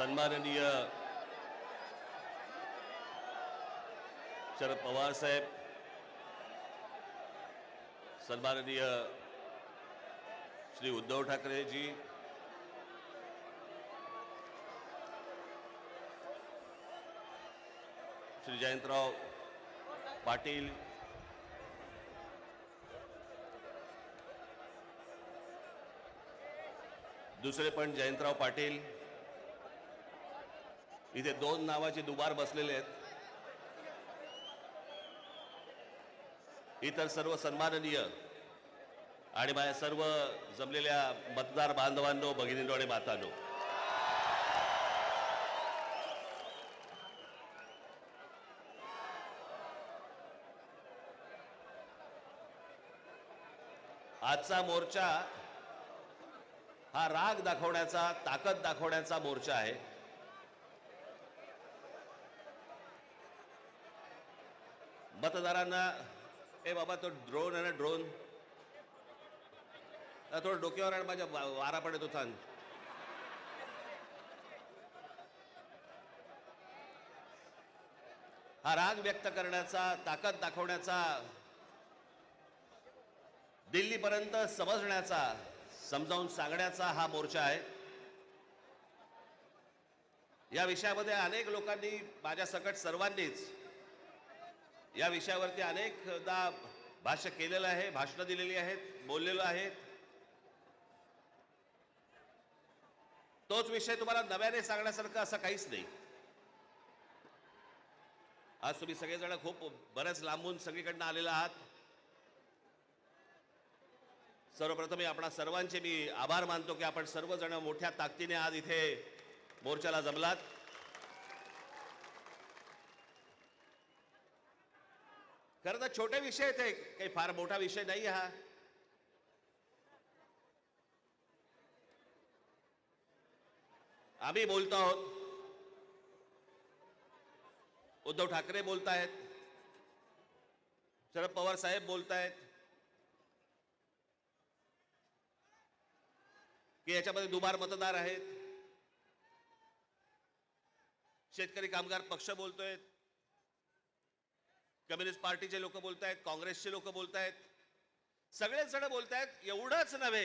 सन्माननीय शरद पवार साहेब, सन्माननीय श्री उद्धव ठाकरे जी, श्री जयंतराव पाटील, दुसरे पण जयंतराव पाटील, इथे दोन नावाचे दुबार बसलेले आहेत. इतर सर्व सन्माननीय आणि माझ्या सर्व जमलेल्या मतदार बांधवांनो, भगिनींनो आणि मातांनो, आजचा मोर्चा हा राग दाखवण्याचा, ताकद दाखवण्याचा मोर्चा आहे. मतदारांना ए बाबा, तो ड्रोन आहे ना, ड्रोन थोडं डोक्यावर आणि माझ्या वारा पडत होता. हा राग व्यक्त करण्याचा, ताकद दाखवण्याचा, दिल्लीपर्यंत समजण्याचा, समजावून सांगण्याचा हा मोर्चा आहे. या विषयामध्ये अनेक लोकांनी, माझ्या सकट सर्वांनीच या विषयावरती अनेकदा भाष्य केलेलं आहे, भाषणं दिलेली आहेत, बोललेलं आहे. तोच विषय तुम्हाला नव्याने सांगण्यासारखं असं काहीच नाही. आज तुम्ही सगळेजण खूप बरेच लांबून सगळीकडनं आलेला आहात. सर्वप्रथम आपणा सर्वांचे मी आभार मानतो की आपण सर्वजण मोठ्या ताकदीने आज इथे मोर्चाला जमलात. खरं तर छोटे विषय आहेत, काही फार मोठा विषय नाही हा. आम्ही बोलतो आहोत, उद्धव ठाकरे बोलतायत, शरद पवार साहेब बोलतायत की याच्यामध्ये दुबार मतदार आहेत. शेतकरी कामगार पक्ष बोलतोय, कम्युनिस्ट पार्टीचे लोक बोलतायत, काँग्रेसचे लोक बोलतायत, सगळेच जण बोलतायत. एवढंच नव्हे